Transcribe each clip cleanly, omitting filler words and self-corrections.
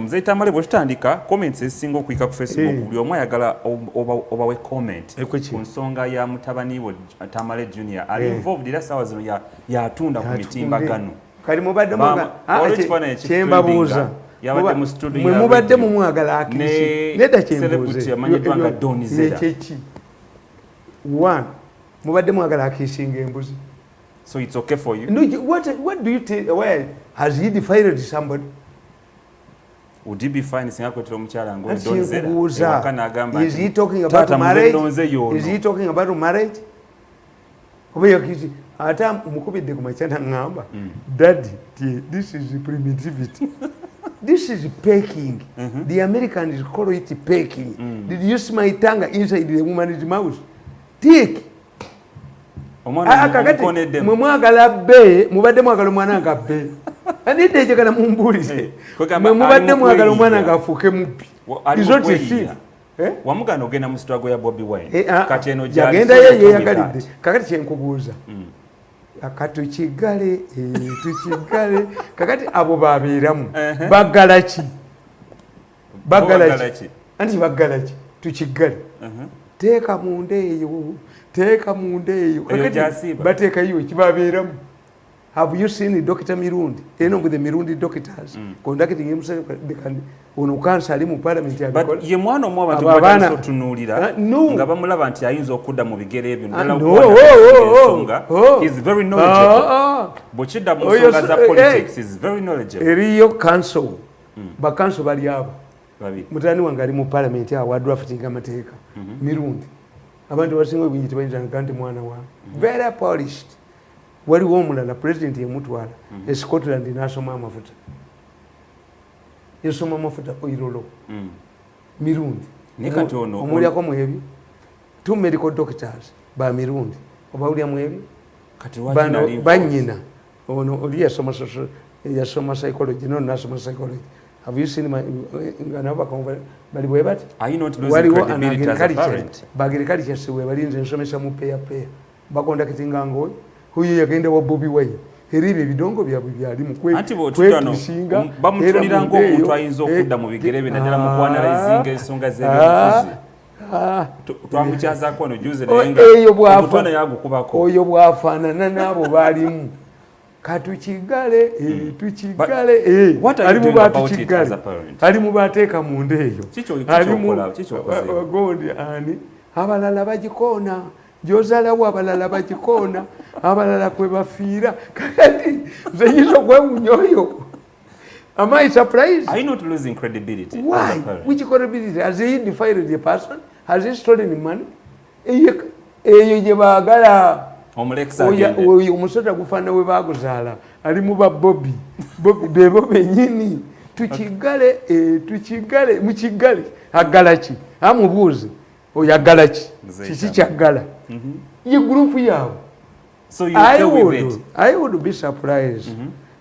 Mzee Tamale bw'otandika comments ezisinga okuyika ku Facebook buli omu ayagala obawe comment ku nsonga ya mutabani wo Tamale Junior ali involved era sawa zino yatunda ku mitimbagano kali mubadde mwagala kyembabuuza yabadde mu studio mwe mubadde mu mwagala akisi nedda celebrity amanyiddwa nga Donizera nekiki one mubadde mwagala akisinga embuzi, so it's okay for you. No, what do you tell? Why has he defiled somebody? Would he be fine singa kwetera omukyala ngo Donizera? Is he talking about marriage? Is he talking about marriage? Obeyo kisi ata mukubidde ku machana ngamba daddy this is primitivity. This is peking. The Americans call it peking. Did you see my tongue inside the woman's mouth? Take. Kakati mwagala be mubadde mwagala omwana nga be anidde njagala mumbulize mubadde mwagala omwana nga afuuke mubbi izotifi wamugana ogenda mu struggle ya Bobi Wine kati eno yagenda yeyagalidde kakati kyenkubuuza akatukigale tukigale kakati abo babeeramu baggala ki anti baggala ki tukigale teeka munda eyo teeka munda eyo kakati bateeka yo kibabeeramu. Have you seen Dr. Mirundi? You know, with the Mirundi doctors conducting himself, ono kansa ali mu parliament ya bikola. But ye mwana omwa abantu badde sotunulira nga bamulaba nti ayinza okudda mu bigere ebyo ndala okuwanga he's very knowledgeable. Bochida mu nsonga za politics is very knowledgeable. Eriyo council ba council bali abo mutani wange ali mu parliament ya wa drafting amateeka Mirundi abantu basinga obuyiti bayinza nti mwana wa very polished. Waliwo omulala president yemutwala Scotland nasoma amafuta yasoma amafuta oirolo Mirundi nekati ono omulyako mwebi two medical doctors ba Mirundi obawulya mwebi kati wajina banyina ono oli yasoma psychology no nasoma psychology. Have you seen my nganaba bali bwebati are you not losing credibility as a parent bagirikali siwe balinze nsomesa mu peya bakonda kitinga ngoyi huyo yagenda wa Bobi Wine eribe bidongo byabwe byali mu kwetinga bamutulira ngo omuntu ayinza okudda mu bigere bye naddala mu kwanalizinga ensonga z'ebyobufuzi twamukyaza ko no juze nenga omutona yagukubako oyo bwafaanana nabo balimu katukigale tukigale ali mu batukigale ali mu bateeka mu ndeeyo ali mu gondi ani abalala bagikoona jozalawo abalala bagikoona abalala kwe bafiira kakati nzeyizo gwewunyoyo. Am I surprised? Are you not losing credibility? Why? Which credibility? Has he defiled the person? Has he stolen money? Eyo gye baagala oyo omusota gufaana we baaguzaala ali mu ba Bobi bebo bennyini tukigale tukigale mukigale agala ki amubuuze oyo agala ki kiki kyagala ye group yaabwe. So you okay with it? I would be surprised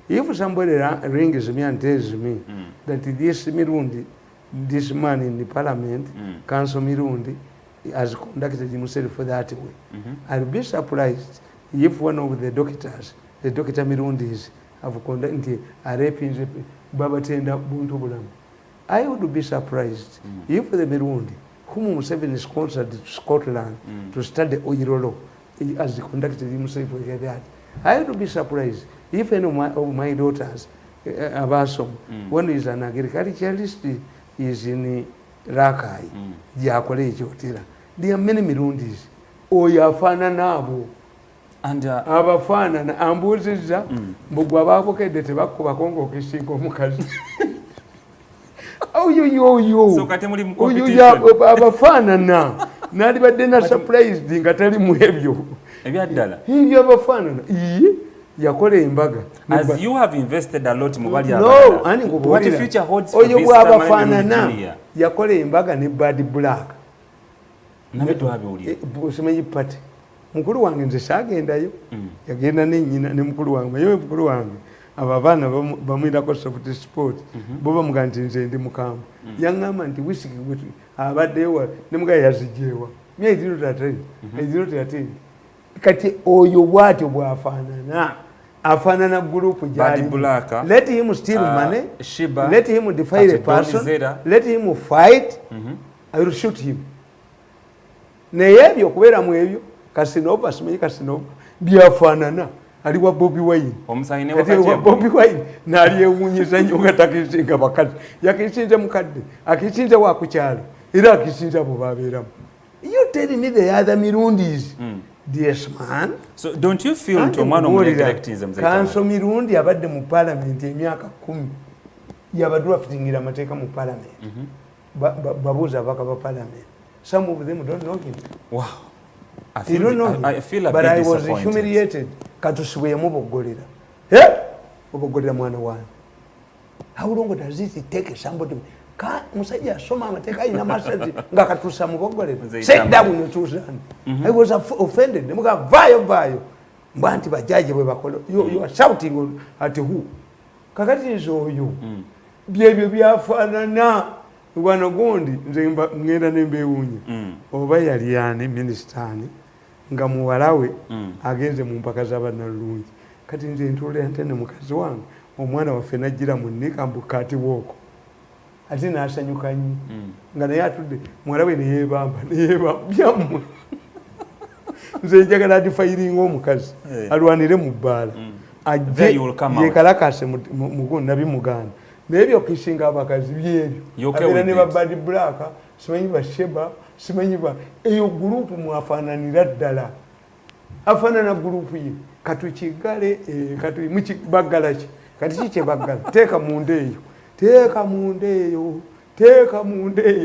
if somebody rings me and tells me that this Mirundi, this man in the parliament, Council Mirundi, has conducted himself that way. I'll be surprised if one of the doctors, the Dr. Mirundis, have conducted a raping Babatenda Buntu Bulamu. I would be surprised if the Mirundi, whom Museveni sponsored to Scotland to study oil law, as he conducted himself like that. I would be surprised if any of my daughters, Abasom, one is an agriculturalist, is in Rakai, Jakole Jotira. There are many Mirundis. Oyafana Nabu. And Abafana and Ambuziza, Bugwababoke, the tobacco Bakongo Kisiko Mukazi. Oh, you. So Katemuri Abafana now. Nadi badena surprised ngatali muhebyo ebyaddala hibyo abafana yakole embaga as you have invested a lot mu bali abana ani what the future holds for this abafana na yakole embaga ne bad black nabeto abiwuliye busemeyi party mukuru wange nze sagendayo yagenda nenyina ne mukuru wange yewe mukuru wange ababana bamwira ko sport bo bamuganti nze ndi mukamba yangama nti wisiki gwetu abadewa ne mugaye yazijewa myezi 3 kati oyo bwatyo bwafaanana afanana group Bad Bulaka, let him steal money, Shiba, let him defy a person, let him fight, I will shoot him. Naye ebyo kubeera mu ebyo Casanova simanyi Casanova byafaanana aliwa Bobi Wine omusayine wa Bobi Wine n'alyewuunyiza nnyo nga takisinga bakazi yakisinze mukadde akisinze wa ku kyalo era akisinze abo babeeramu. You tell me the other Mirundis yes man. So don't you feel nti omwana omuneglectivism Kanso Mirundi abadde mu parliament emyaka 10 yabadraftingira amateeka mu parliament babuuza abaka ba parliament. Some of them don't know him. Wow. I feel a but bit I was humiliated. Katusubwemu boggolera. Oboggolera mwana wange. How long does it take somebody? Musajja asoma amateeka ayina masters nga katuusa mu boggolera. Sit down notuusa. I was offended. Nemuga vayo. Mbwa nti bajaji bwe bakola. You are shouting at who? Kakati nzo oyo. Byebyo byafaanana. Wano gondi nze ngenda nembewunya oba yali yani ministani nga muwalawe agenze mu mpaka z'abannalungi kati nze ntule ntene mukazi wange omwana waffe najjira mu nikambu kati woko ate n'asanyuka nnyo nga naye atudde muwalawe neyeebamba byammwe nze njagala adifayiringa omukazi alwanire mu bbaala ajje yekalakase nabimuganda nebyo kisinga abakazi byebyo abera ne Bad Bulaka simanyi ba Sheba simanyi ba eyo group mwafananira ddala afanana group ye katukigale mukibaggala ki kati kike baggala teeka mundeeyo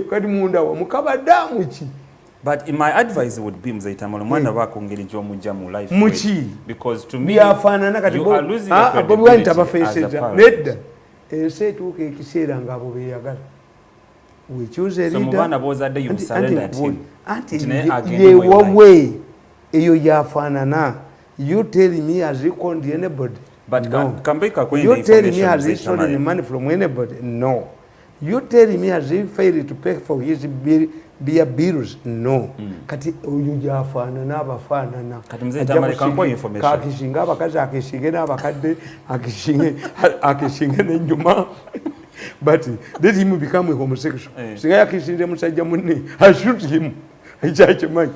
kati munda wa mukabaddamu ki. But in my advice would be mzaitamalo mwana wako ngeri jomujja mu life muchi because to me byafanana kati you are losing credibility as a parent. Ensi etuuka ekiseera ng'abo beeyagala. We choose a leader. So mubana bozadde you surrender him. Yewawe eyo yafaanana. You tell me has he conned anybody? But no. You tell me has he stolen money from anybody? No. You tell me has he failed to pay for his beer bills? No. Kati oyo yafaanana abafaanana. Kati mzee tamale kampo information. Kakishinga abakazi akishinge n'abakadde akishinge n'ennyuma. But let him become a homosexual. Singa yakishinze musajja munne I shoot him. Ekyakimanya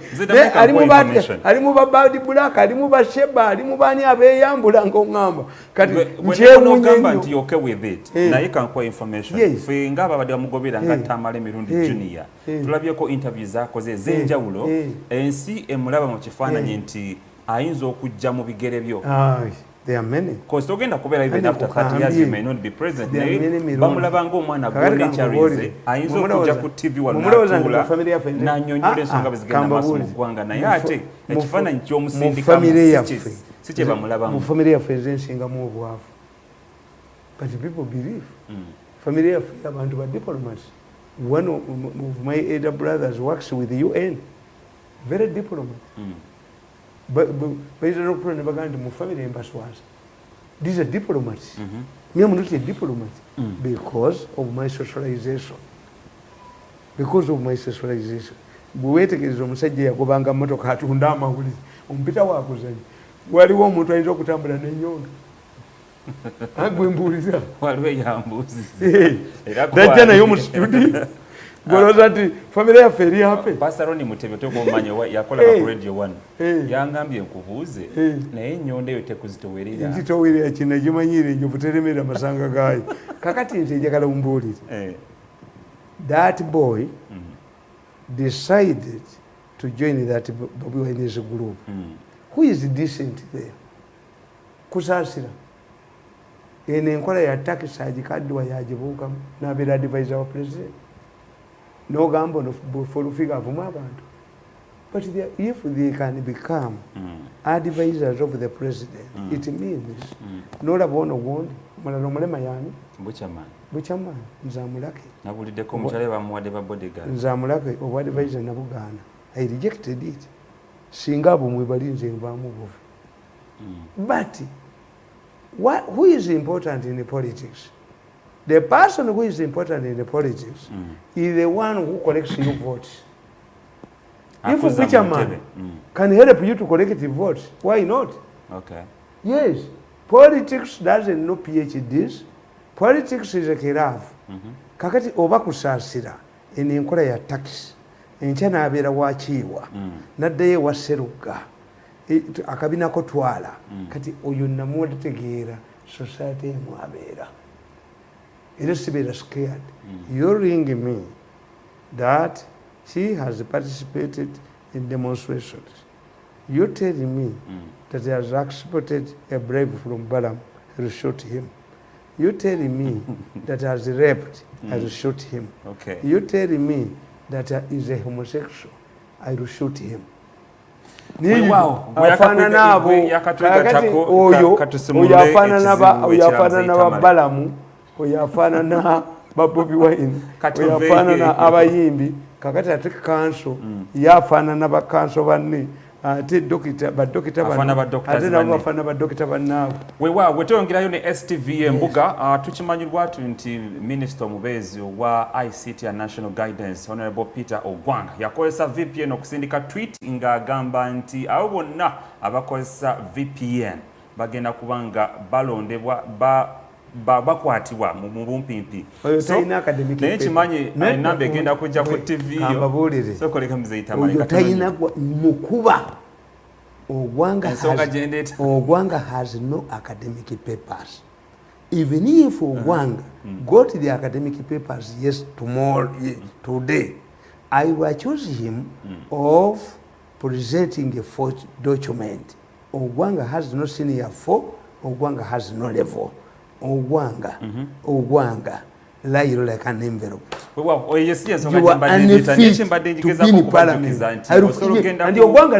alimu ba Bad Bulaka alimu ba Sheba alimu bani abeyambula ng'oŋŋamba kati nkyewuunya nti okay with it naye kankuwa information fe ng'aba badde bamugobera nga Tamale Mirundi Junior tulabyeko interview zaakoze ez'enjawulo ensi emulaba mu kifaananyi nti ayinza okujja mu bigere byo. There are many. Because togenda kubeera even after 30 years you may not be present. Bamulaba ng'omwana gw'onekyarize ayinza okujja ku TV wano n'atuula n'annyonnyola ensonga bwe zigenda maaso mu ggwanga naye ate ekifaananyi ky'omusindikamu si kye bamulabamu. Mu famire yaffe ezensingamu obwavu. But people believe. Famire yaffe abantu ba diplomats. One of my elder brothers works with the UN. Very diplomat. But these are not family ambassadors. These are diplomats. Me, I'm not a diplomat because of my socialization. Because of my socialization. Bwewetegereza omusajja yagobanga mmotoka atunda amawulire ompita wakuzanyi waliwo omuntu ayinza okutambula n'ennyonga agwe mbuuliza waliwo eyambuuzi dajja naye mu studio gwolooza nti famire yaffe eri ape Pastor Mutebe tokomanya yakola ku Radio 1 yangambye nkubuuze naye ennyonda eyo tekuzitowerera nzitowerera kino gimanyiire enjovu teremera amasanga gaayo kakati nze njagala mumbuulire that boy decided to join that Bobi Wine's group. Who is decent there? Kusaasira eno enkola ya tax agikaddiwa yagibuukamu n'abeera advisor wa president n'ogamba ofulufiga avumu abantu. But if they can become advisors of the president, it means n'olaba ono gundi mulala omulema yaani Buchaman nzamulake nabuliddeko omukyala bamuwadde ba bodyguard nzamulake obwa advisor nabugaana I rejected it singa abo mwebali nze nvaamu buvi. But who is important in the politics? The person who is important in the politics is the one who collects your votes. If Buchaman can help you to collect the votes, why not? Okay. Yes. Politics doesn't know PhDs. Politics is a kiravu. Kakati oba kusaasira enkola ya tax enkya n'abeera wakiiwa n'addayo ewa Sseruga akabina ko twala kati oyo namutegeera society emu abeera era sibeera scared. You ring me that she has participated in demonstrations. You tell me that he has accepted a bribe from Balaam, I will shoot him. You tell me that he has raped, I will shoot him. Okay. You tell me that he is a homosexual, I will shoot him. Afana nabo kakati oyo afana na Balamu, oyo afana na Bobi Wine, oyo afana na abayimbi kakati ate kanso yafana na bakanso banne ate dokita badokita bafana badokita bannaabo wewa wetongerayo ne STV embuga tukimanyirwa nti Minister Omubezi wa ICT and National Guidance Honorable Peter Ogwanga yakozesa VPN okusindika tweet ng'agamba nti abo bonna abakozesa VPN bagenda kubanga balondebwa bakwatibwa mu bumpimpi. Naye kimanyi enamba egenda kujja ku TV yo sokoleka muzeyitamaleka tayina mukuba Ogwanga has no academic papers. Even if Ogwanga got the academic papers today, I will accuse him of presenting a forged document. Ogwanga has no senior 4, Ogwanga has no level. Ogwanga lie like an envelope. You are unfit to be in parliament. And Ogwanga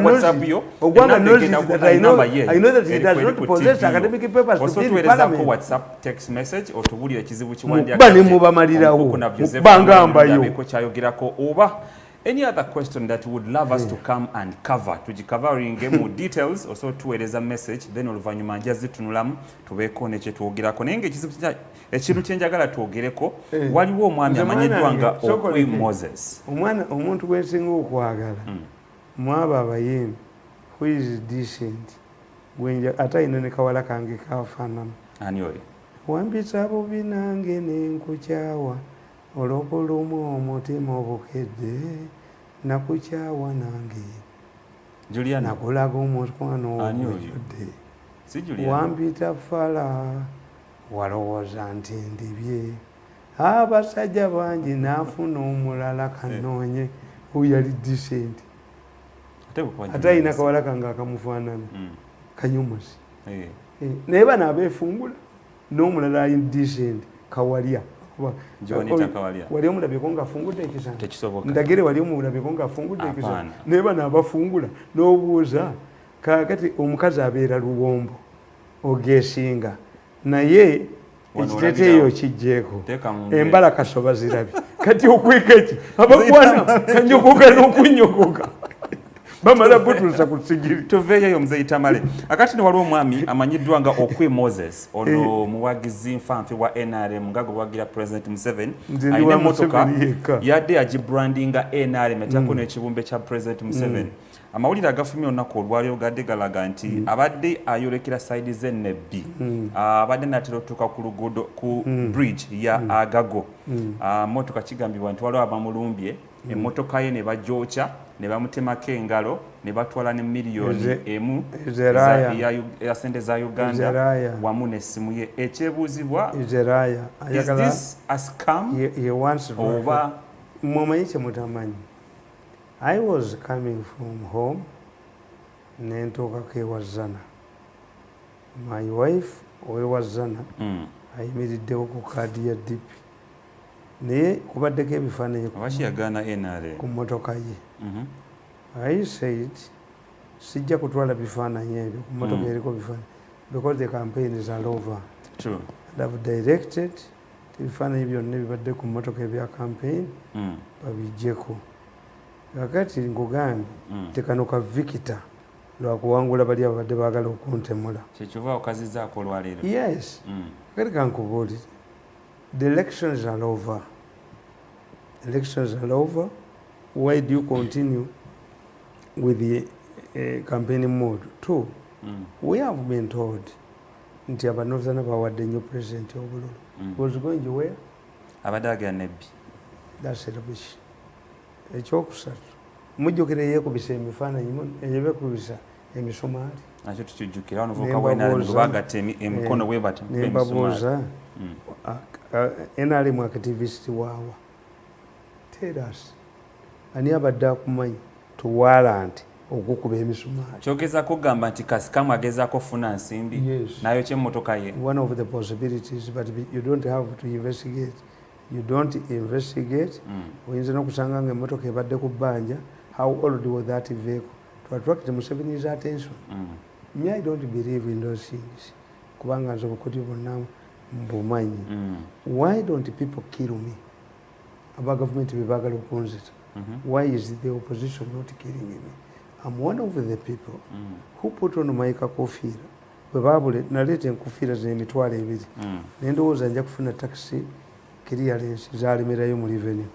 knows that I know that he does not possess academic papers to be in parliament. WhatsApp text message or to William Kizibu Chiwandia. Any other question that you would love us to come and cover, tujikavering more details, also tueleza message, then oluvanyuma njazi tunulamu tubeeko ne kye twogerako naye ekintu kye njagala twogereko waliwo omwami amanyiddwanga Okwi Moses. Omuntu gwensinga okwagala mwaba abayimbi who is decent ate ayina ne kawala kange kafaanana. Ani oyo? Wampisa bubi nange nenkukyawa olw'okulumu omutima obukedde nakukyawa nange Juliana nakulaga omukwano ogujjudde wampita fala walowooza nti ndibye abasajja bangi naafuna omulala kanoonye oyo yali decent ate ayina kawala kange akamufaanana Kanyumusi naye bano abeefungula n'omulala ayi decent Kawalya wali omulabyeko ng'afungudde ekisanja ndagire wali omulabyeko ng'afungudde ekisanja naye bano abafungula n'obuuza kakati omukazi abeera Luwombo ogeesinga naye ekiteeteeyo kijjeeko embala kasoba zirabye kati okweka eki abagwana kanyogoga n'okunyogoga bamala butulusa ku sigiri tuveeyo Muzeyita akati ne waliwo omwami amanyiddwa nga Okwi Moses ono muwagizi nfanfe wa NRM nga gwe wagira President Museveni alina emmotoka yadde agibrandinga NRM etyako n'ekibumbe kya President Museveni. Amawulire agafumye olunaku olwaliro gadde galaga nti abadde ayolekera sayidi z'ennebbi abadde natera otuuka ku luguudo ku bridge ya Agago mmotoka kigambibwa nti waliwo abamulumbye emmotoka ye ne bagyokya ne bamutemako engalo ne batwala ne miliyoni emu ya sente za Uganda wamu n'essimu ye. Ekyebuuzibwa is this a scam oba mumanyi kye mutamanyi. I was coming from home nentuukako ewa Zana. My wife owewa Zana ayimiriddewo ku kaadi ya DP naye kubaddeko ebifaananyi ku mmotoka ye. I said sijja kutwala bifaananyi ebyo ku mmotoka eriko bifaananyi because the campaign is all over. True. And I've directed ebifaananyi byonna ebibadde ku mmotoka ebya campaign babiggyeko. Kakati nkugambye tekano ka Victor lwakuwangula bali abadde baagala okuntemula kyekiva okazizaako olwaleero. Yes. Kakati kankubuulire the elections are over. Elections are over. Why do you continue with the campaigning mode? Two, we have been told nti abanozana bawadde nnyo president obululu. Was going where? Abadde agenda nebbi. That's rubbish. Ekyokusatu mujjukire yeekubisa emifaananyi eyebekubisa emisumaali. Nakyo tukijjukira wano vuuka bwenali bagatta emikono bwe bati nembabuuza NRM activist waawa. Tell us. Ani abadde akumanyi tuwalanti okukuba emisumaali. Kyogezako kugamba nti kasikamu agezaako kufuna nsimbi nayo kyemmotoka ye. One of the possibilities, but you don't have to investigate. You don't investigate. Oyinza n'okusanga ng'emmotoka ebadde ku bbanja. How old was that vehicle? To attract Museveni's attention. Me, I don't believe in those things. Kubanga nze obukuti bwonna mbumanyi. Why don't people kill me? Aba government bebaagala okunzita. Why is the opposition not killing me? I'm one of the people who put on my kakofiira. Bwe baabule naleeta enkofiira z'emitwalo 2. Ne ndowooza nja kufuna taxi clearance zalemerayo mu revenue.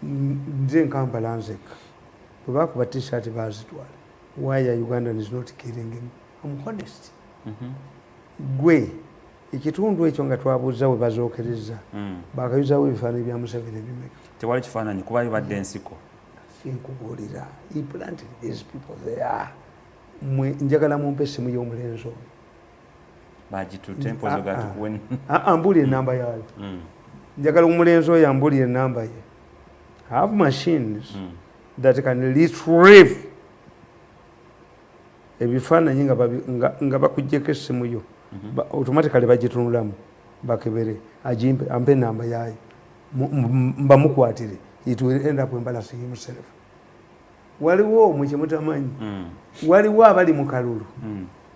Nze Kampala nzekka. Bwe baakuba t-shirt baazitwala. Why are Ugandans not killing him? I'm honest. Gwe ekitundu ekyo nga twabuuza we bazookereza baakayuzawo ebifaananyi bya Museveni ebimeka. Tewali kifaananyi kuba bibadde ensiko. Sinkubuulira. He planted these people there. Njagala mumpe essimu y'omulenzi oyo. Bagitutte empozo gatukuwe. Ambuulira ennamba yayo. Njagala omulenzi oyo ambuulira ennamba ye. Have machines that can retrieve ebifaananyi nga bakuggyeko essimu yo. Automatically bagitunulamu bakebere ampe ennamba yayo. Mbamukwatire. It will end up embarrassing himself. Waliwo mwe kyemutamanyi. Waliwo abali mu kalulu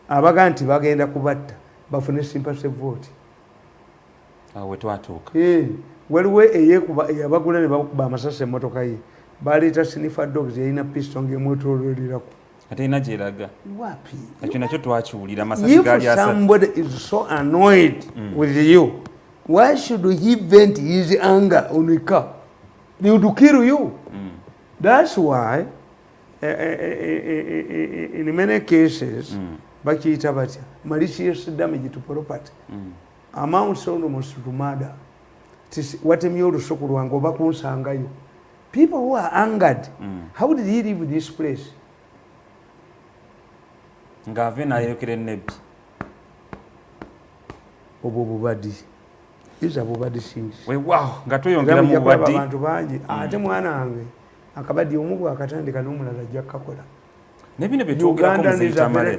abaga nti bagenda kubatta bafune sympathy vote. Awe twatuuka. Waliwo eyekuba eyabagula ne bakuba amasasi emmotoka ye baleeta sniffer dogs yalina pistol ng'emwetooloolirako. Ate ina gyeraga. Wapi? Ekyo nakyo twakiwulira amasasi gaali asatu. If somebody is so annoyed with you, why should he vent his anger on a car? They would kill you. That's why in many cases bakiyita batya malicious damage to property amounts almost to murder. Watemye olusuku lwange oba kunsangayo. People who are angered, how did he leave this place? Ngave nayekere nebbi. Obwo bubadi. These are bubadi things. Wow, nga tuyongera mu bubadi. Abantu bangi ate mwana wange akabadi omugu akatandika n'omulala ajja kukakola. Nebino byetwogerako muzitamale.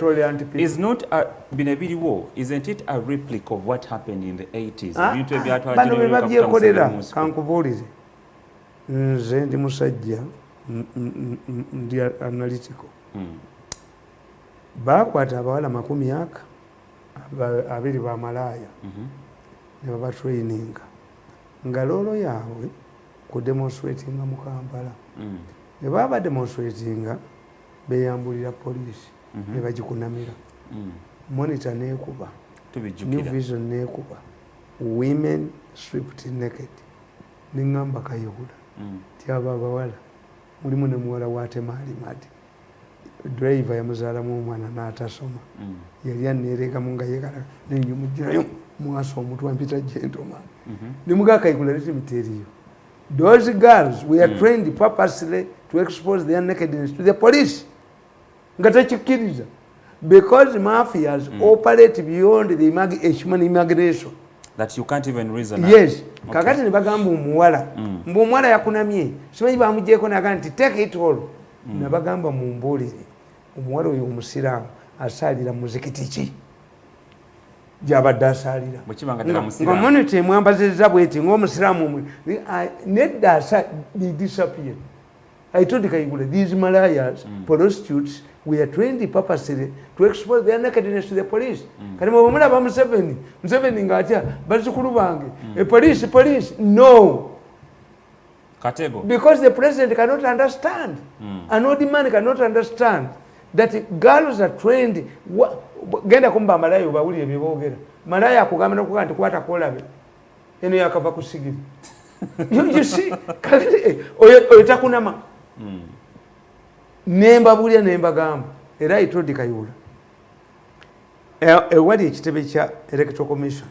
Is not a binebiriwo, isn't it a replica of what happened in the 80s? Ebintu ebyatwagirira kankubuulire. Nze ndi musajja ndi analytical. Baakwata abawala 10 abiri ba malaaya ne baba traininga nga loolo yaabwe ku demonstratinga mu Kampala. Ne baba demonstratinga beyambulira poliisi ne bagikunamira. Monitor neekuba. New Vision neekuba. Women stripped naked. Ningamba kayihula. Tyaba abawala mulimu ne muwala waatemaali madi. Driver yamuzaalamu omwana n'atasoma. Yali aneerekamu nga yeekala nenyumugirayo mwasa omutwe mpita gentleman. Ne mugakayihula let me tell you. Those girls were trained purposely to expose their nakedness to the police. Ngatachikkiriza. Because mafias operate beyond the human imagination. That you can't even reason. Yes. Kakati ne bagamba omuwala. Mbu omuwala yakunamye. Simanyi bamugyeko naga nti take it all. Ne bagamba mumbuulire. Omuwala oyo omusiraamu asaalira muzikiti ki? Gyabadde asaalira. Nga monite mwambazizza bweti ng'omusiraamu nedda they disappear. I told Kayigula, these Malayas, prostitutes, we are trained purposely to expose their nakedness to the police. Kanima bamula ba Museveni ng'atya bazzukulu bange. Police, no. Katego. Because the president cannot understand. An old man cannot understand that girls are trained. Genda kumba malaya obawulire bye boogera. Malaya akugamba n'okugamba nti kwata kolabe. Eno yakava ku sigiri. You see, oyo takunama. Nemba bulya nemba gamba. Era I told Kayihula. ewali ekitebe kya electoral commission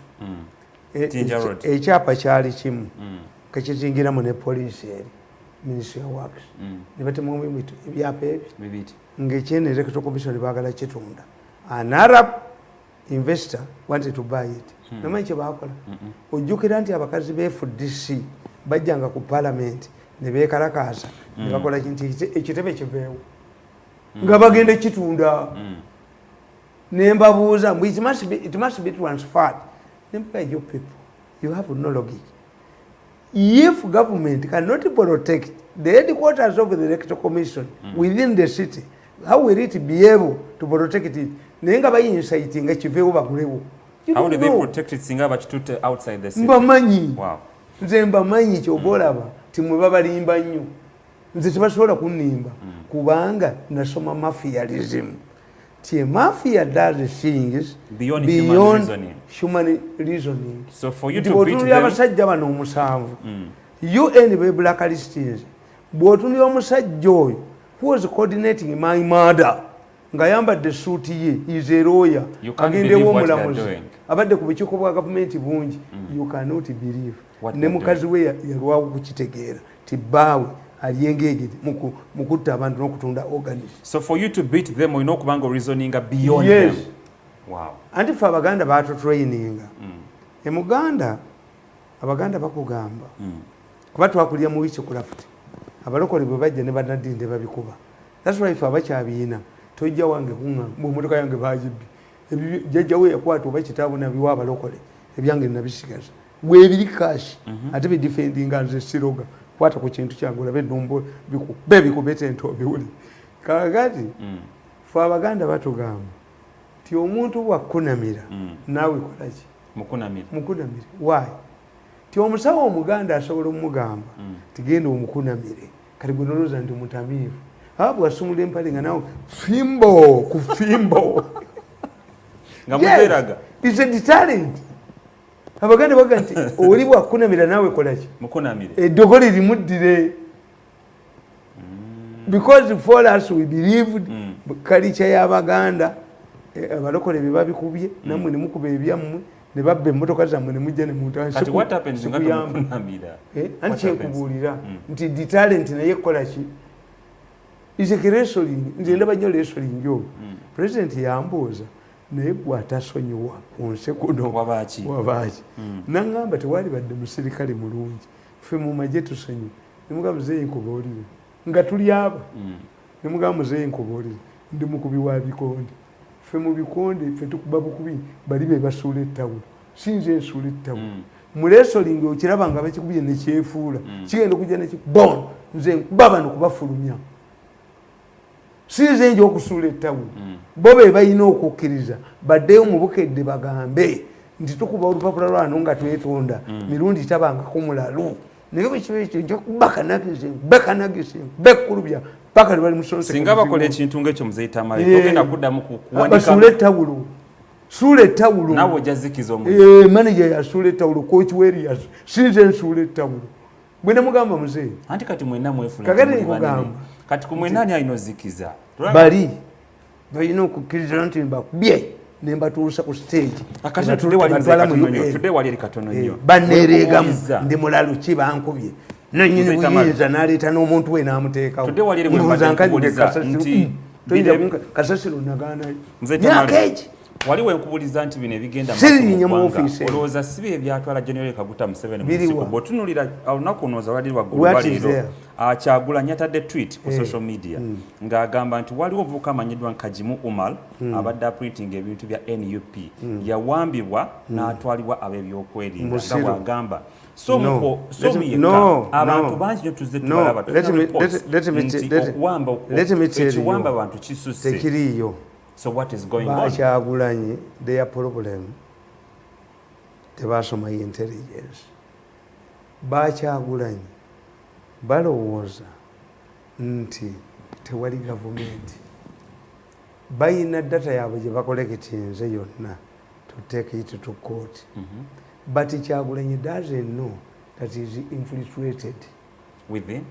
ekyapa kyali kimu kakizingiramu ne poliisi eri ministry of works ne batemamu ebyapa ebyo ng'ekyene electoral commission baagala kitunda an Arab investor wanted to buy it namanyi kye baakola ojjukira nti abakazi be FDC bajjanga ku parliament ne beekalakaasa ne bakola kintu ekitebe kiveewo nga bagenda kitunda ne mbabuuza it must be transferred. You people, you have no logic. If government cannot protect the headquarters of the electoral commission within the city, how will it be able to protect it? How do they protect it outside the city? Wow. Nze mbamanyi kyobolaba timwe babalimba nnyo nze tebasobola kunimba kubanga nasoma mafialism. Mafia does things beyond human reasoning. So for you to beat them, abasajja bano omusanvu UN be blacklistings bw'otunira omusajja oyo who was coordinating my murder nga yambadde suuti ye is a lawyer agendewo omulamuzi abadde ku bukiiko bwa gavumenti bungi you cannot believe ne mukazi we yalwawo kukitegeera tibbaawe aliengaged mukutta abantu n'okutunda organis. So for you to beat them olina okubanga reasoninga beyond them. Wow. Anti fe abaganda batutraininga emuganda abaganda bakugamba kuba twakulya mu witchcraft abalokole bwe bajja ne banadinde babikuba. That's why fe abakyabiina tojja wange kunga mmotoka yange baagibbi jjajja we yakwata oba kitaabu nabiwa abalokole ebyange nabisigaza weebiri kashi ate bidefendinga nze siroga kwata ku kintu kyange olabe ennombo bikubeta ento biwuli kakati fe abaganda batugamba ti omuntu bwakkunamira naawe kolaki mukunamire why ti omusawo omuganda asobola omugamba tigenda omukunamire kati gwe noloza nti mutamiivu bwasumula empale nga nawe fimbo ku fimbo nga muzeraga is a deterrent. Abaganda baga nti oli bwakkunamira naawe kolaki mukunamire eddogoli limuddire because for us we believed culture y'abaganda abalokole bye babikubye nammwe ne mukuba ebyammwe ne babba emmotoka zammwe ne mujja ne Kati what happens nga tomukunamira anti kyekubuulira nti deterrent naye kolaki iseke wrestling nze ndaba nnyo wrestling yo president yambuuza naye bw'atasonyiwa ku nsi kuno wabaaki naŋŋamba tewali badde musirikale mulungi ffe mu magye tusonyiwe ne mugamba muzeeyi nkubuulire nga tuli aba ne mugamba muzeeyi nkubuulire ndi mukubi wa bikonde ffe mu bikonde ffe tukuba bukubi bali be basuula ettawulo si nze nsuula ettawulo mu wrestling okiraba nga bakikubye ne kyefuula kigenda okujja nekibon nze nkuba bano kubafulumya sinze nje okusuula ettawulo bo be balina okukkiriza baddeyo mu bukedde bagambe nti tukuba olupapula lwano nga twetonda mirundi tabangako mulalu naye bwekiba ekyo nja kubakanagize bekanagise bekkulubya paka libali musonse singa bakola ekintu ng'ekyo muzeyitamale togenda kuddamu kuwandika basuula ettawulo suula ettawulo nawe ojja zikiza omuntu manager yasuula ettawulo coach Werias sinze nsuula ettawulo bwe namugamba muzeeyi anti kati mwenna mwefuna kakati nkugamba kati ku mwenna ani alina ozikiza bali balina okukkiriza nti mbakubye ne mbatuusa ku stage tudde wali eri katono nnyo banneereegamu ndi mulalu ki bankubye nanyini buyinza n'aleeta n'omuntu we n'amuteekawo mbuuza nti kasasiro nagaanayo myaka eki wali wenkubuliza nti bino ebigenda olowooza sibi ebyatwala General Kaguta Museveni musiko bw'otunulira olunaku luno lwali lwaggulu Kyagulanyi yatadde tweet ku social media ng'agamba nti waliwo ovubuka amanyiddwa Kajimu Umar abadde aprintinga ebintu bya NUP yawambibwa n'atwalibwa ab'ebyokwerinda nga bw'agamba abantu bangi nyo tuzze tubalaba ekiwamba abantu kisusse tekiriiyo. So what is going on? Kyagulanyi, their problem, tebasoma intelligence. Kyagulanyi balowooza nti tewali government. Bayina data yaabwe gye bakolekitinze yonna to take it to court. But Kyagulanyi doesn't know that he is infiltrated. Within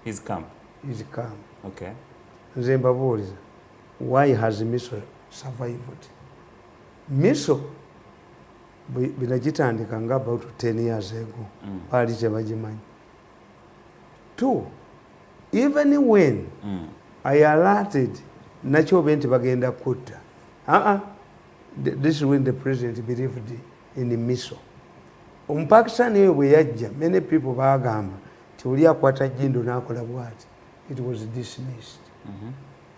his camp? His camp. Okay. Nze mbabuuliza. Why has Misri survived? miso binagitandika nga about 10 years ago baali tebagimanyi. 2 even when I alerted nakyobe nti bagenda kutta this is when the president believed in miso. Omupakistani eyo bwe yajja many people bagamba tioli akwata jindo nakola bwati. It was dismissed.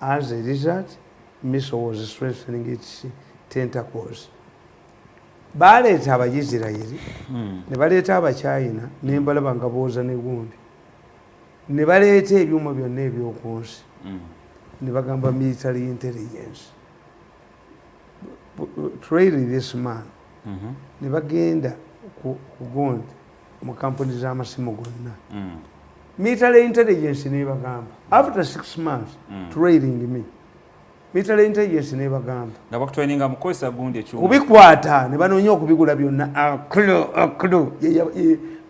As a result, miso was strengthening its tentacles. Baleeta Abayisirayiri ne baleeta Abachina ne mbalaba nga booza ne gundi ne baleeta ebyuma byonna ebyokunsi ne bagamba military intelligence trail this man ne bagenda ku gundi mu kampuni z'amasimu gonna military intelligence ne bagamba after 6 months trailing me military intelligence ne bagamba nga bakutraininga mukozesa gundi ekyuma kubikwata ne banoonya okubigula byonna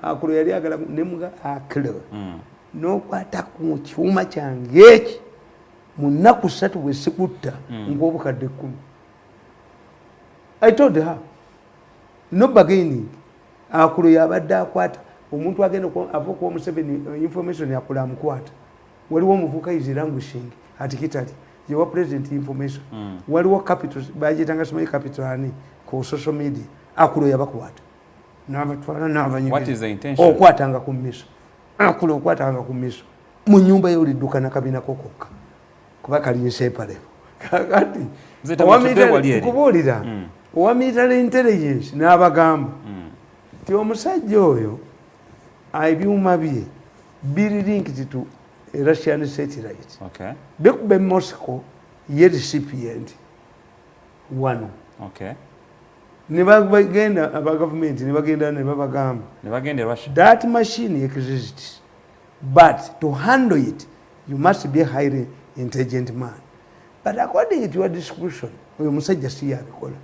aklo yali agala ne muga aklo n'okwata ku kyuma kyange eki mu nnaku 3 bwe sikutta ng'obukadde 10. I told her no bargaining. Akulu yabadde akwata omuntu agenda ava ku Museveni information yakula amukwata waliwo omuvuka is languishing at Kitali yewa president information waliwo capital bagitanga simanyi capital ani ku social media akulu yabakwata n'abatwala n'abanyigiriza. What is the intention? Okwatanga ku miso akulu okwatanga ku miso mu nyumba y'olidduka na kabina kokokka kuba kali sepale kati kubuulira owa military intelligence n'abagamba ti omusajja oyo ebyuma bye biri linked to a Russian satellite. Okay. Bekuba Moscow ye recipient wano. Okay. Ne bagenda aba government ne bagenda ne babagamba. Ne bagenda Russia. That machine exists, but to handle it you must be a highly intelligent man. But according to your description, oyo musajja si yabikola.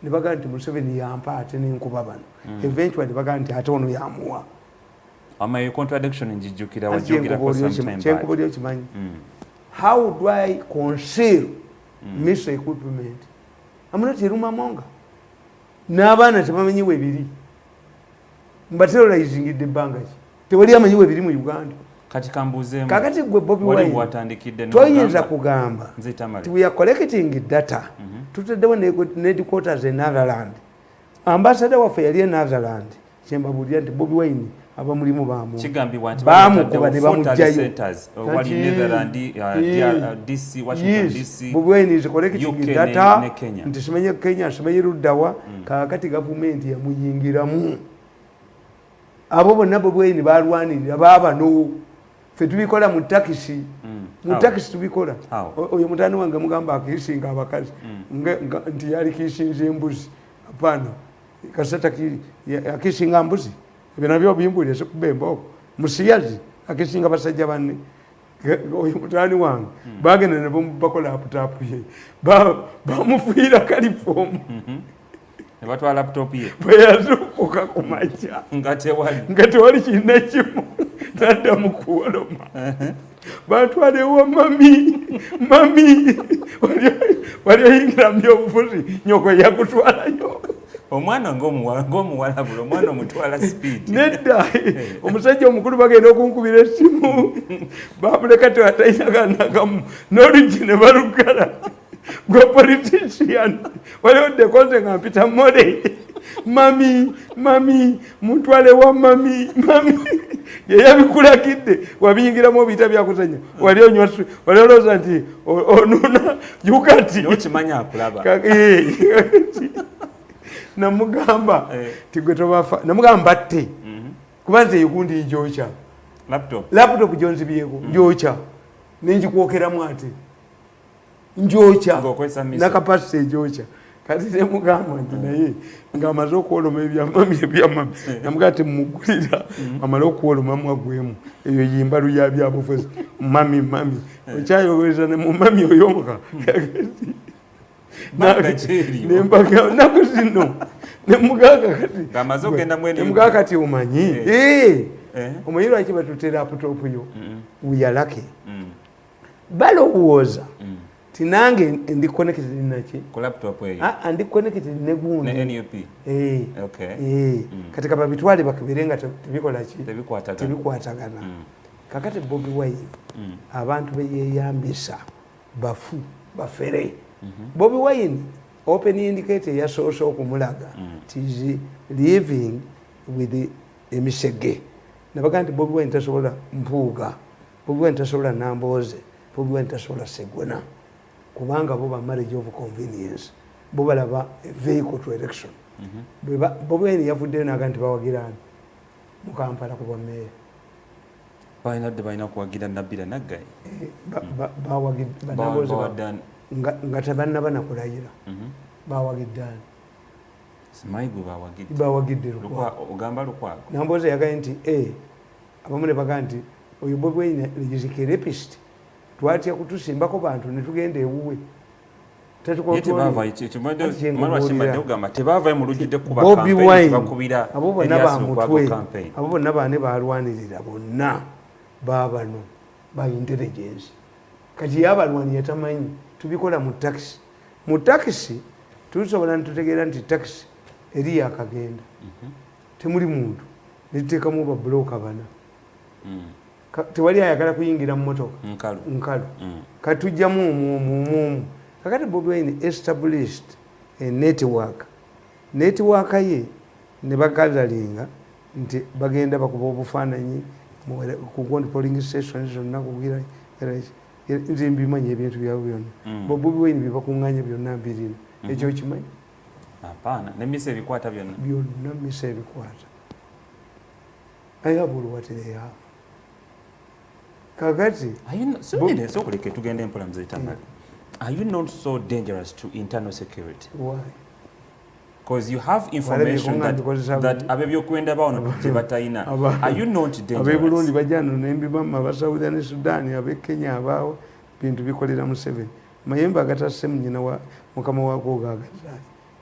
Ne bagamba nti Museveni yampa ate n'enkuba bano. Eventually bagamba nti ate ono yamuwa. Ama contradiction njijukira wajogira kwa sometime back. How do I conceal missile equipment? I'm not a rumamonga. N'abaana tebamanyi webiri. Mbaterrorizing the bankers. Tewali amanyi webiri mu Uganda. Kati kambuzeemu. Kakati gwe Bobi Wine. Wali watandikidde no. Toyinza kugamba. Nzitamale. We are collecting data. Tutaddewo ne headquarters in Netherlands. Ambassador waffe yali Netherland. Kyembabulira nti Bobi Wine aba mulimu baamu. Kigambibwa nti bamukuba ne bamugjayo. Wali Netherland, DC, Washington DC. Bobi Wine is collecting data. Nti simenye Kenya, simenye luddawa. Kakati gavumenti yamuyingiramu. Abo bonna Bobi Wine balwanirira baabano. Ffe tubikola mu takisi. Mu takisi tubikola. Oyo mutani wange mugamba akisinga abakazi. Nti yali kisinze embuzi. Hapana. Kasata akisinga mbuzi. Ebyo nabyo bimbulire sekubemba musiyazi akisinga basajja banne. Oyo mutani wange bagenda ne bamubakola laptop ye. Bamufuira kalifomu. Ne batwala laptop ye. Bweyazuukuka ku makya. Nga tewali kinna kimu. Tadda mu kuwoloma. Batwala ewa mami. Wali oyingira mu byobufuzi nyoko yakutwalayo. Omwana ng'omuwala bulo omwana omutwala speed. Nedda omusajja omukulu bagenda okunkubira essimu bamuleka tebatayinaganagamu n'oluggi ne balugala gwe politician waliwo dekoze nga mpita mole mami mutwale wa mami yeyabikulakidde wabiyingiramu obiyita byakuzanya wali onywa wali olowooza nti onuna yukati nokimanya akulaba namugamba tigwe tobafa namugamba batte kuba nze yugundi njokya laptop gyonzibyeko njokya nenjikwokeramu ate njokya nakapasite njokya kati nemugamba nti naye ngaamaze okuwoloma ebyamami namugamba temumugulira amale okuwoloma mwagwemu eyo yimbalu yabyabufuzi mami okyayoweza ne mumami oyomuka naku zino nemugaga kati omanyi omanyi lwaki batute laptop yo we are lucky balowooza tinange ndi connected naki ku laptop eyo ndi connected ne gundi ne NUP okay katika babitwale bakibirenga tebikola ki tebikwatagana kakati Bobi Wine abantu beyeyambisa bafu bafere Bobi Wine open indicator ya social okumulaga tizi living with emisege nabagandi Bobi Wine tasobola mpuga Bobi Wine tasobola Namboze Bobi Wine tasobola Segona kubanga bo ba marriage of convenience bo balaba vehicle to election Bobi Wine yavudde naganti bawagirana mu Kampala kuba meya bayina kuwagira Nabila Naggayi bawagidde nga tabanna banakulayira bawagiddani Simaigu bawagidde ogamba Lukwago Namboze yagaye nti abamune baga nti oyo Bobi Wine legizike rapist twatya kutusimbako bantu netugenda ewuwe Bobi Wine abo bonna bane balwanirira bonna babano ba intelligence kati yabalwani yatamanyi tubikola mu taxi tusobola ntutegeera nti taxi eri yakagenda temuli muntu nitekamu ba bloka bana tewali ayagala kuyingira mu motoka nkalu katujjamu kakati Bobi Wine established a network ye ne bagazalinga nti bagenda bakuba obufaananyi ku Gondi polling station zonna kugira nti mbimanyi ebintu byabo byonna Bobi Wine bibakuŋŋanya byonna mbirina ekyo kimanyi apana nemisa ebikwata byonna misa ebikwata I have what they have kakati tugende empola mzaitangali are you not so dangerous to internal security? Why? Because you have information that abebyokwenda bawono tebatayina. Are you not dangerous? Abeburundi bajano nembi bamma basauda ne Sudan abe Kenya abawo bintu bikolera mu 7 mayemba agatase mnyina wa mukama wako gagaza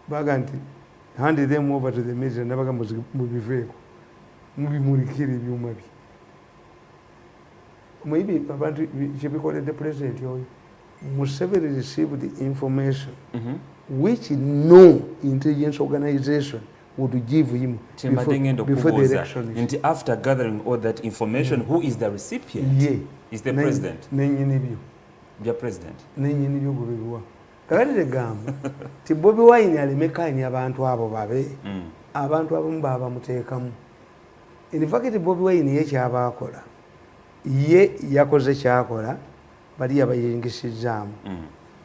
baga nti hand them over to the major nabaga mu biveko mubimurikire byuma bi maybe abantu chebikole the president yoyo Museveni received the information which no intelligence organization would give him before the election. And after gathering all that information, who is the recipient? Is the president? The president. Kakati gamba ti Bobi Wine alimekanya abantu abo babe abantu abamu baba muteekamu in fact Bobi Wine yekyabakola ye yakoze kyakola bali abayingisizamu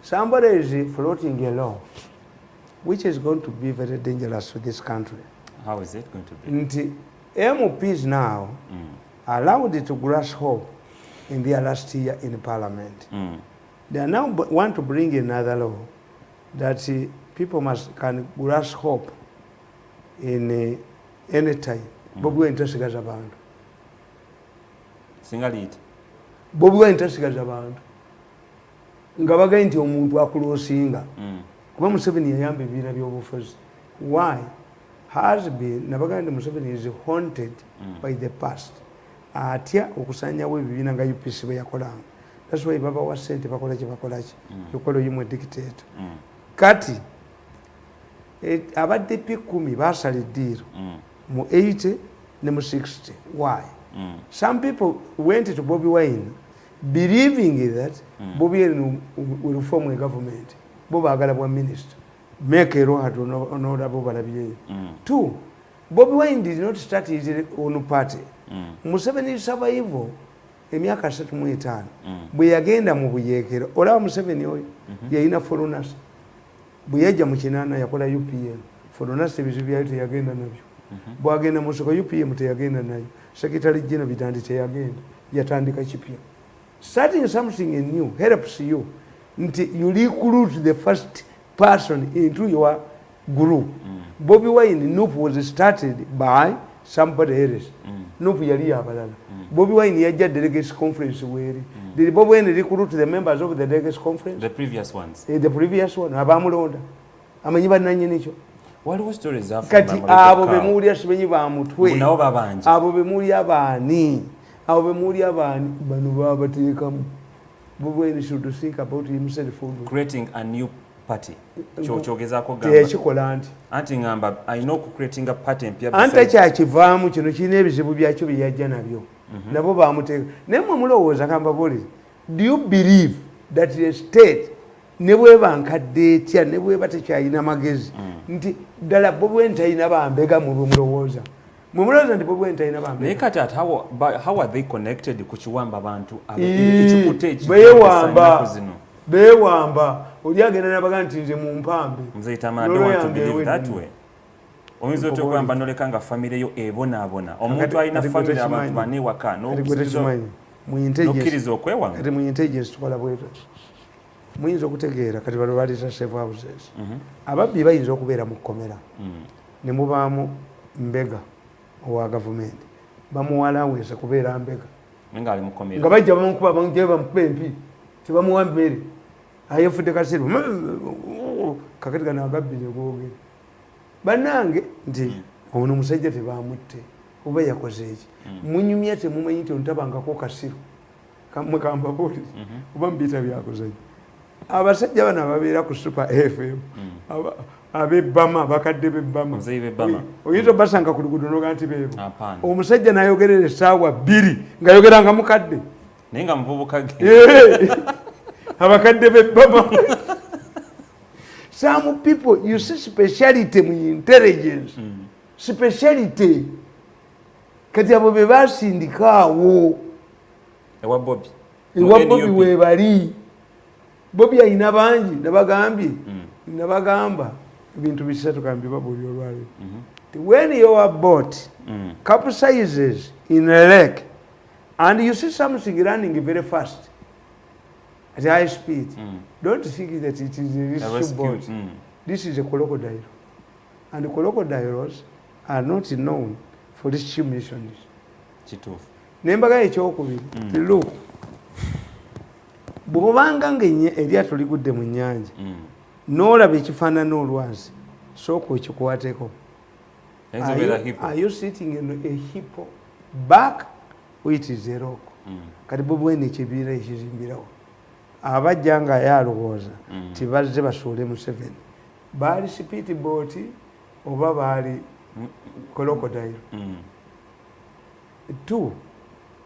somebody is floating a law which is going to be very dangerous to this country. How is it going to be? Nti MPs now allowed to grasp hope in their last year in parliament. They are now want to bring another law that people can grasp hope in any time. Bobi Wine tasigaza abantu. Singalite. Bobi Wine tasigaza abantu. Nga bagaye nti omuntu akulosinga. Kuba Museveni yayamba ebira by'obufuzi. Why? Has been nabaganda Museveni is haunted by the past. Atya okusanyawo ebibiina nga UPC bwe yakolanga. That's why baba wa sente bakola ki yokolo yimwe dictator. Kati abadde P10 basala eddiiro mu 80 ne mu 60. Why? Some people went to Bobi Wine believing that Bobi Wine will form a government. Bobi agala bwa minister. Make a road on order Bobi Wine. 2. Bobi Wine did not start his own party. Museveni survival emyaka 35 bwe yagenda mu buyekero olaba Museveni oyo yalina foreigners bwe yajja mu kinana yakola UPM foreigners ebizibu byayo teyagenda nabyo bwagenda mu soko UPM teyagenda nayo secretary general bitandi teyagenda yatandika kipya starting something new helps you nti you recruit the first person into your group. Bobi Wine Nup was started by somebody else. Nup yali abalala. Bobi Wine yajja delegates conference where did Bobi Wine recruit the members of the delegates conference? The previous ones. The previous one abamulonda. Amanyi bananye nicho. Waliwo stories of kati abo bemuli asibenyi bamutwe. Nabo babanje. Abo bemuli abani. Abo bemuli abani bano babateekamu. Bobi Wine should think about himself. Creating a new party. Chogezaako gamba. Tekikola nti. Anti ngamba alina creating a party empya. Anta kyakivaamu kino kirina ebizibu byakyo bye yajja nabyo. Nabo baamuteeka. Naye mmwe mulowooza kamba buli. Do you believe that the state ne bweba nkadde etya ne bweba tekyalina magezi nti ddala Bobi Wine talina bambega mu mulowooza? Mumulowooza nti Bobi Wine talina bambega. Naye kati ati how are they connected ku kiwamba abantu beewamba oli agenda nabaga nti nze mu mpambe Mzee Tamala don't want to believe that way. Oyinza okwamba noleka nga famire yo ebonaabona omuntu alina famire abantu bane waka nokkiriza okwewanga kati mu intelligence tukola bweto muyinza okutegeera kati bano baleeta safe houses ababbi bayinza okubeera mu kkomera ne mubaamu mbega owa gavumenti bamuwalawesa kubeera mbega nga bajja bamukuba bamukuba empi tebamuwa mmere ayefudde kasiru kakati gano agabbi negoogere bannange nti ono omusajja tebamutte oba yakoze eki munyumya temumanyi nti ontabangako kasiru mwekambabuuli oba mubiita byakozanyi abasajja bano ababeera ku Super FM abebbama abakadde bebbama oyinza obasanga ku luguudo noga nti beebo omusajja nayogerera essaawa 2 ngayogera nga mukadde naye nga muvubuka abakadde bebbama. Some people you see speciality mu intelligence speciality kati abo be basindikaawo ewa Bobby webali Bobby ayina bangi nabagamba ebintu bisatu kambi babuli olwali when your boat capsizes in a lake and you see something running very fast at high speed, don't think that it is a rescue boat. This is a crocodile. And the crocodiles are not known for rescue missions. Nembaga ekyokubiri look bw'obanga ng'eryato ligudde mu nnyanja n'olaba ekifaanana olwazi sooka okikwateko. Are you sitting in a hippo back or it is a rock? Kati Bobi Wine ekibiira ekizimbirawo abajja nga yalowooza tibazze basuule Museveni baali speed boat oba baali crocodile. Two,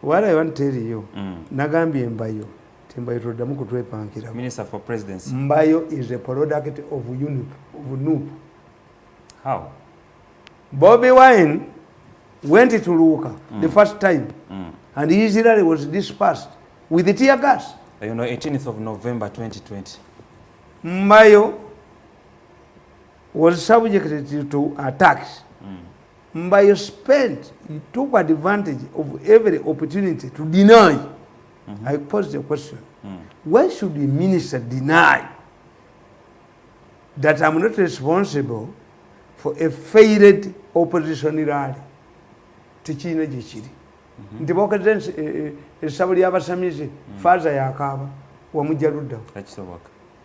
what I want to tell you, nagambye Mbayo timbayo toddamu kutwepankira. Minister for Presidency. Mbayo is a product of NUP. How? Bobi Wine went to Luka the first time and Israel was dispersed with the tear gas. 18th of November 2020. Mbayo was subject to attacks. Mbayo he took advantage of every opportunity to deny. I posed the question, why should the minister deny that I'm not responsible for a failed opposition rally? Tichina jichiri. Ntiboka esabu ly'abasamize faza yakaba wamujaluda.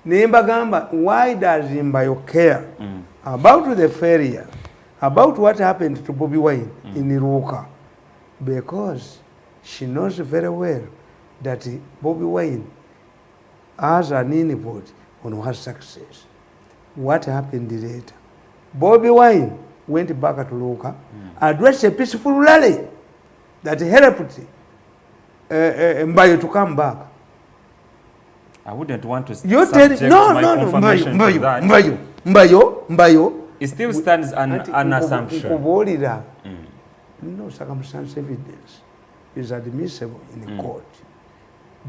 Nemba gamba, why does Mbayo care about the failure, about what happened to Bobi Wine in Iruka? Because she knows very well that Bobi Wine has an input on her success. What happened later? Bobi Wine went back to Iruka, addressed a peaceful rally that helped Mbayo to come back. I wouldn't want to subject my confirmation to that. Mbayo. It still stands an assumption. No circumstance evidence is admissible in court.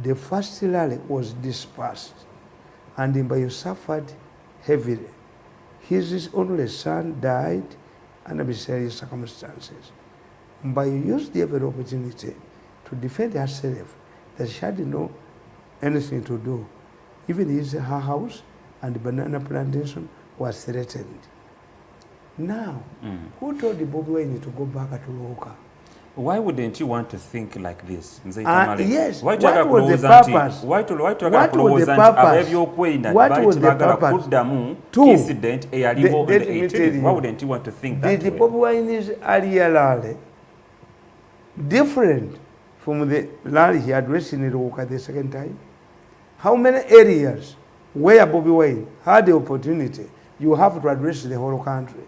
The first rally was dispersed and Mbayo suffered heavily. His only son died under mysterious circumstances. Mbayo used every opportunity to defend herself that she had no anything to do. Even her house and banana plantation was threatened. Now, who told the Bobi Wine to go back to Luka? Why wouldn't you want to think like this? Yes. What was the purpose? What was the purpose? Why wouldn't you want to think that way? The Bobi Wine's earlier rally different from the rally he addressed in Luka the second time? how many areas where Bobby Wine had the opportunity, you have to address the whole country.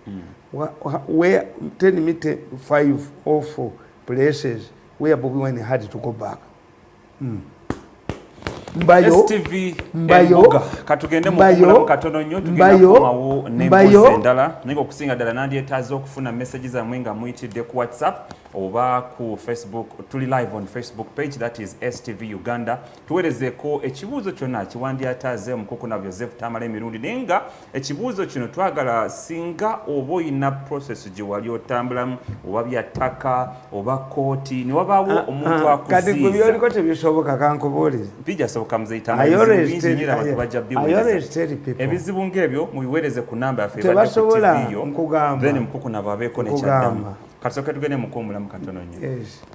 Where, tell me 5 or 4 places where Bobby Wine had to go back. STV Mbayo katugende mu katono nnyo tugenda kumawo n'embuzi endala naye okusinga ddala nandyetaaze okufuna messages zamwe nga muyitidde ku WhatsApp oba ku Facebook. Tuli live on Facebook page, that is STV Uganda. Tuwerezeeko ekibuuzo kyonna kiwandyataaze omukuku na Joseph Tamale emirundi naye nga ekibuuzo kino twagala singa oba oyina process gye wali otambulamu oba bya ttaka oba kooti ne wabaawo omuntu akuziiza kati ku byoliko tebisoboka kankubuulire bijasoboka ebizibu ng'ebyo mubiweereze ku namba yaffe tebasobola nkugamba then mukuku nabo abeeko nekyaddamu kasooke tugende mukuumulamu katono nnyo.